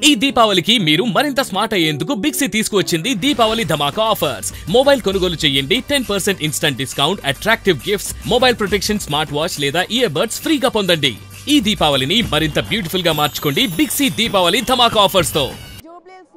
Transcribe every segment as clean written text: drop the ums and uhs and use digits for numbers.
ఈ దీపావళికి మీరు మరింత స్మార్ట్ అయ్యేందుకు బిగ్ సి తీసుకువచ్చింది దీపావళి ధమాకా ఆఫర్స్. మొబైల్ కొనుగోలు చేయండి 10% instant discount, attractive gifts, mobile protection, smart watch లేదా ఇయర్ బడ్స్ ఫ్రీగా పొందండి. ఈ దీపావళిని మరింత బ్యూటిఫుల్ గా మార్చుకోండి బిగ్ సి దీపావళి ధమాకా ఆఫర్స్ తో.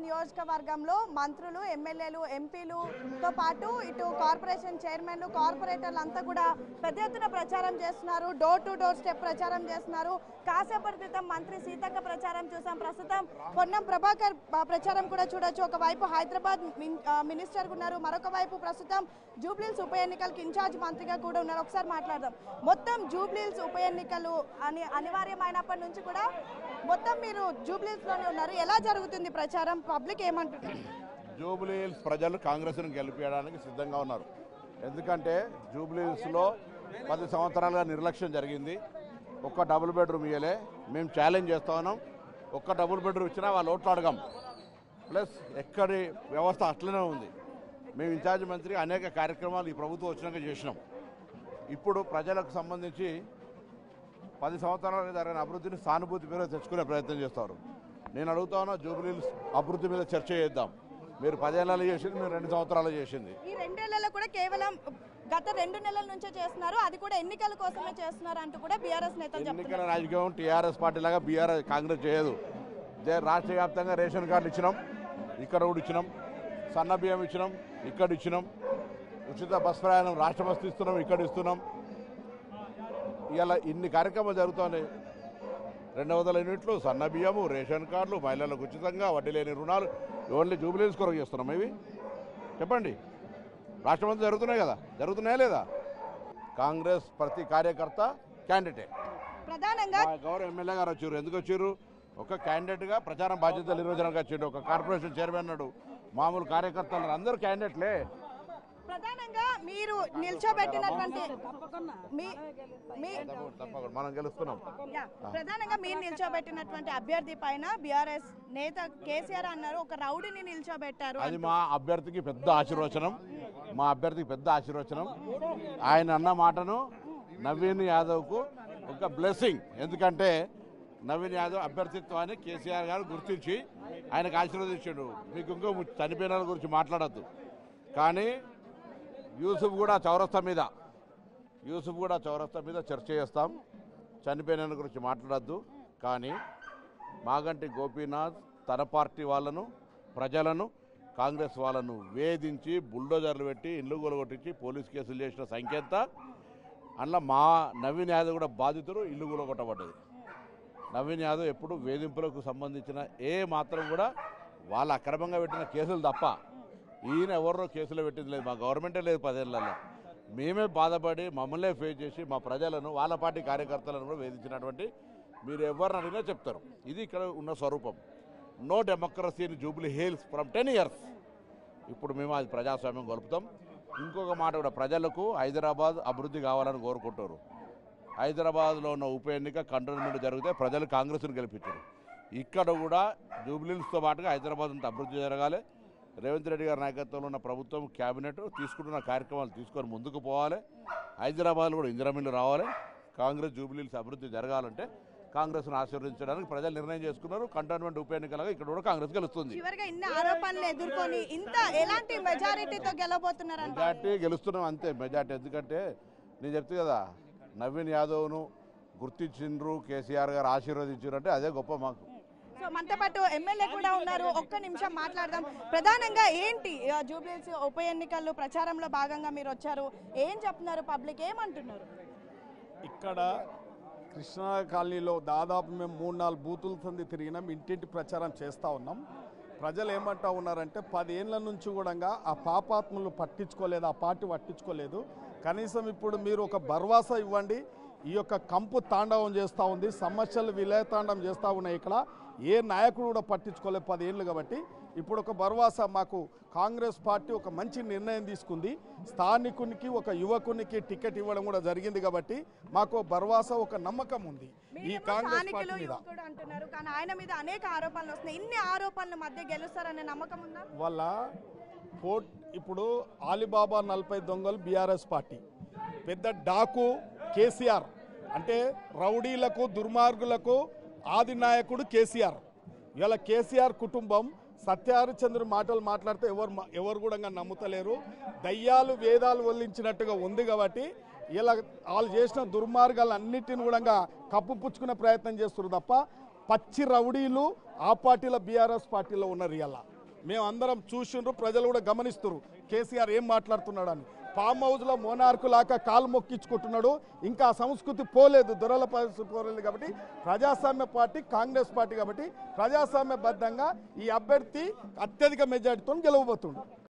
నియోజకవర్గంలో మంత్రులు, ఎమ్మెల్యేలు, ఎంపీలుతో పాటు ఇటు కార్పొరేషన్ చైర్మన్లు, కార్పొరేటర్లు అంతా కూడా పెద్ద ఎత్తున ప్రచారం చేస్తున్నారు. డోర్ టు డోర్ స్టెప్ ప్రచారం చేస్తున్నారు. కాసేపటి క్రితం మంత్రి సీతక్క ప్రచారం చూసాం. ప్రస్తుతం పొన్నం ప్రభాకర్ ప్రచారం కూడా చూడొచ్చు. ఒకవైపు హైదరాబాద్ మినిస్టర్ ఉన్నారు, మరొక వైపు ప్రస్తుతం జూబ్లీహిల్స్ ఉప ఎన్నికలకు ఇన్ఛార్జ్ మంత్రిగా కూడా ఉన్నారు. ఒకసారి మాట్లాడదాం. మొత్తం జూబ్లీహిల్స్ ఉప ఎన్నికలు అనివార్యమైనప్పటి నుంచి కూడా మొత్తం మీరు జూబ్లీహిల్స్ లోనే ఉన్నారు. ఎలా జరుగుతుంది ప్రచారం? పబ్లిక్ ఏమంటున్నారు? జూబ్లీహిల్స్ ప్రజలు కాంగ్రెస్ను గెలిపించడానికి సిద్ధంగా ఉన్నారు. ఎందుకంటే జూబ్లీహిల్స్లో 10 సంవత్సరాలుగా నిర్లక్ష్యం జరిగింది. ఒక్క డబుల్ బెడ్రూమ్ ఇయ్యలే. మేము ఛాలెంజ్ చేస్తా ఉన్నాం. ఒక్క డబుల్ బెడ్రూమ్ ఇచ్చినా వాళ్ళు ఓట్లు అడగం. ప్లస్ ఎక్కడి వ్యవస్థ అట్లనే ఉంది. మేము ఇన్ఛార్జ్ మంత్రి అనేక కార్యక్రమాలు ఈ ప్రభుత్వం వచ్చినాక చేసినాం. ఇప్పుడు ప్రజలకు సంబంధించి 10 సంవత్సరాలుగా జరిగిన అభివృద్ధిని సానుభూతి మీద తెచ్చుకునే ప్రయత్నం చేస్తారు. నేను అడుగుతా ఉన్నా, జూబ్లీహిల్స్ అభివృద్ధి మీద చర్చ చేద్దాం. మీరు 10 ఏళ్ళు చేసింది, మీరు 2 సంవత్సరాలు చేసింది. ఈ 2 ఏళ్లలో కూడా కేవలం గత 2 నెలల నుంచే చేస్తున్నారు. అది కూడా ఎన్నికల కోసమే చేస్తున్నారు అంటూ కూడా బీఆర్ఎస్ నేతలు చెప్తున్నారు. ఎన్నికల రాజకీయం టీఆర్ఎస్ పార్టీ లాగా కాంగ్రెస్ చేయదు. రాష్ట్ర వ్యాప్తంగా రేషన్ కార్డులు ఇచ్చినాం, ఇక్కడ కూడా ఇచ్చినాం. సన్న బియ్యం ఇచ్చినాం, ఇక్కడ ఇచ్చినాం. ఉచిత బస్ ప్రయాణం రాష్ట్ర బస్సు ఇస్తున్నాం, ఇక్కడ ఇస్తున్నాం. ఇలా ఇన్ని కార్యక్రమాలు జరుగుతున్నాయి. 200 యూనిట్లు, సన్న బియ్యము, రేషన్ కార్డులు, మహిళలకు ఉచితంగా, వడ్డీ లేని రుణాలు. ఓన్లీ జూబ్లీహిల్స్ కొరకు చేస్తున్నాం. ఇవి చెప్పండి, రాష్ట్రమంతా జరుగుతున్నాయి కదా, జరుగుతున్నాయా లేదా? కాంగ్రెస్ ప్రతి కార్యకర్త క్యాండిడేట్. ప్రధానంగా గౌరవ ఎమ్మెల్యే గారు వచ్చారు. ఎందుకు వచ్చారు? ఒక క్యాండిడేట్గా ప్రచారం బాధ్యతలు నిర్వచనకు వచ్చాడు. ఒక కార్పొరేషన్ చైర్మన్ అన్నాడు. మామూలు కార్యకర్తలు అందరూ క్యాండిడేట్లే. ప్రధానంగా మీరు నిల్చోబెట్టినటువంటి మనం గెలుస్తున్నాం. ప్రధానంగా మీరు నిల్చోబెట్టినటువంటి అభ్యర్థి పైన బీఆర్ఎస్ నేత కేసీఆర్ అన్నారు ఒక రౌడీని నిల్చోబెట్టారు. అది మా అభ్యర్థికి పెద్ద ఆశీర్వచనం. మా అభ్యర్థికి పెద్ద ఆశీర్వచనం. ఆయన అన్న మాటను నవీన్ యాదవ్కు ఒక బ్లెస్సింగ్. ఎందుకంటే నవీన్ యాదవ్ అభ్యర్థిత్వాన్ని కేసీఆర్ గారు గుర్తించి ఆయనకు ఆశీర్వదించాడు. మీకు ఇంకో చనిపోయిన వాళ్ళ గురించి మాట్లాడద్దు, కానీ యూసుఫ్ కూడా చౌరస్తా మీద చర్చ చేస్తాం. చనిపోయిన గురించి మాట్లాడద్దు, కానీ మాగంటి గోపీనాథ్ తన పార్టీ వాళ్ళను, ప్రజలను, కాంగ్రెస్ వాళ్ళను వేధించి బుల్డోజర్లు పెట్టి ఇండ్లు కూలగొట్టించి పోలీస్ కేసులు చేసిన సంఖ్యంత. అందులో మా నవీన్ యాదవ్ కూడా బాధితుడు, ఇల్లు కూలగొట్టబడ్డది. నవీన్ యాదవ్ ఎప్పుడు వేధింపులకు సంబంధించిన ఏ మాత్రం కూడా వాళ్ళ అక్రమంగా పెట్టిన కేసులు తప్ప ఈయన ఎవరో కేసులు పెట్టింది లేదు. మా గవర్నమెంటే లేదు 10 ఏళ్లలో. మేమే బాధపడి మమ్మల్నే ఫేస్ చేసి మా ప్రజలను, వాళ్ళ పార్టీ కార్యకర్తలను కూడా వేధించినటువంటి మీరు ఎవరిని అడిగినా చెప్తారు. ఇది ఇక్కడ ఉన్న స్వరూపం. No democracy in Jubilee Hills from 10 years. ఇప్పుడు మేము అది ప్రజాస్వామ్యం గొలుపుతాం. ఇంకొక మాట కూడా, ప్రజలకు హైదరాబాద్ అభివృద్ధి కావాలని కోరుకుంటారు. హైదరాబాద్లో ఉన్న ఉప ఎన్నిక కంటోన్మెంట్ జరిగితే ప్రజలు కాంగ్రెస్ను గెలిపించారు. ఇక్కడ కూడా జూబ్లీహిల్స్తో పాటుగా హైదరాబాద్ అంతా అభివృద్ధి జరగాలి. రేవంత్ రెడ్డి గారి నాయకత్వంలో ఉన్న ప్రభుత్వం, క్యాబినెట్ తీసుకుంటున్న కార్యక్రమాలు తీసుకొని ముందుకు పోవాలి. హైదరాబాద్లో కూడా ఇందిరామిల్లు రావాలి. కాంగ్రెస్ జూబ్లీహిల్స్ అభివృద్ధి జరగాలంటే కాంగ్రెస్ను ఆశీర్వదించడానికి ప్రజలు నిర్ణయం చేసుకున్నారు. కంటోన్మెంట్ ఉప ఎన్నికలుగా ఇక్కడ కూడా కాంగ్రెస్ గెలుస్తుంది. మెజార్టీ గెలుస్తున్నాం అంతే. మెజార్టీ ఎందుకంటే నేను చెప్తే కదా, నవీన్ యాదవ్ను గుర్తించిండ్రు, కేసీఆర్ గారు ఆశీర్వదించారు అంటే అదే గొప్ప మాకు. సో మనతో పాటు ఎమ్మెల్యే కూడా ఉన్నారు. ఒక్క నిమిషం మాట్లాడదాం. ప్రధానంగా ఏంటి జూబ్లీహిల్స్ ఉప ఎన్నికల్లో ప్రచారంలో భాగంగా మీరు వచ్చారు, ఏం చెప్తున్నారు? పబ్లిక్ ఏమంటున్నారు? ఇక్కడ కృష్ణా కాలనీలో దాదాపు మేము 3-4 బూతుల సంది తిరిగినాం, ఇంటింటి ప్రచారం చేస్తూ ఉన్నాం. ప్రజలు ఏమంటా ఉన్నారంటే 10 ఏళ్ల నుంచి కూడా ఆ పాపాత్ములు పట్టించుకోలేదు, ఆ పార్టీ పట్టించుకోలేదు. కనీసం ఇప్పుడు మీరు ఒక భరోసా ఇవ్వండి. ఈ యొక్క కంపు తాండవం చేస్తూ ఉంది, సమస్యలు విలయతాండం చేస్తూ ఉన్నాయి. ఇక్కడ ఏ నాయకుడు కూడా పట్టించుకోలేదు 10 ఏళ్ళు. కాబట్టి ఇప్పుడు ఒక భరోసా, మాకు కాంగ్రెస్ పార్టీ ఒక మంచి నిర్ణయం తీసుకుంది. స్థానికునికి, ఒక యువకునికి టికెట్ ఇవ్వడం కూడా జరిగింది. కాబట్టి మాకు భరోసా, ఒక నమ్మకం ఉంది ఈ కాంగ్రెస్ పార్టీ మీద. అంటున్నారు కానీ ఆయన మీద అనేక ఆరోపణలు వస్తున్నాయి. ఇన్ని ఆరోపణల మధ్య గెలుస్తారనే నమ్మకం ఉందా? వాళ్ళ ఇప్పుడు ఆలీబాబా 40 దొంగలు బీఆర్ఎస్ పార్టీ, పెద్ద డాకు కేసీఆర్. అంటే రౌడీలకు, దుర్మార్గులకు ఆది నాయకుడు కేసీఆర్. ఇలా కేసీఆర్ కుటుంబం సత్యహరిచంద్రుడు మాటలు మాట్లాడితే ఎవరు కూడా నమ్ముతలేరు. దయ్యాలు వేదాలు వల్లించినట్టుగా ఉంది కాబట్టి ఇలా వాళ్ళు చేసిన దుర్మార్గాలన్నిటిని కూడా కప్పుపుచ్చుకునే ప్రయత్నం చేస్తున్నారు తప్ప పచ్చి రౌడీలు ఆ పార్టీలో బీఆర్ఎస్ పార్టీలో ఉన్నారు. ఇలా మేమందరం చూసిండ్రు, ప్రజలు కూడా గమనిస్తున్నారు కేసీఆర్ ఏం మాట్లాడుతున్నాడని. ఫామ్ హౌస్లో మోనార్కు లాగా కాలు మొక్కించుకుంటున్నాడు. ఇంకా ఆ సంస్కృతి పోలేదు, దొరల పరిస్థితి పోలేదు. కాబట్టి ప్రజాస్వామ్య పార్టీ కాంగ్రెస్ పార్టీ కాబట్టి ప్రజాస్వామ్యబద్ధంగా ఈ అభ్యర్థి అత్యధిక మెజార్టీతో గెలవబోతుండు.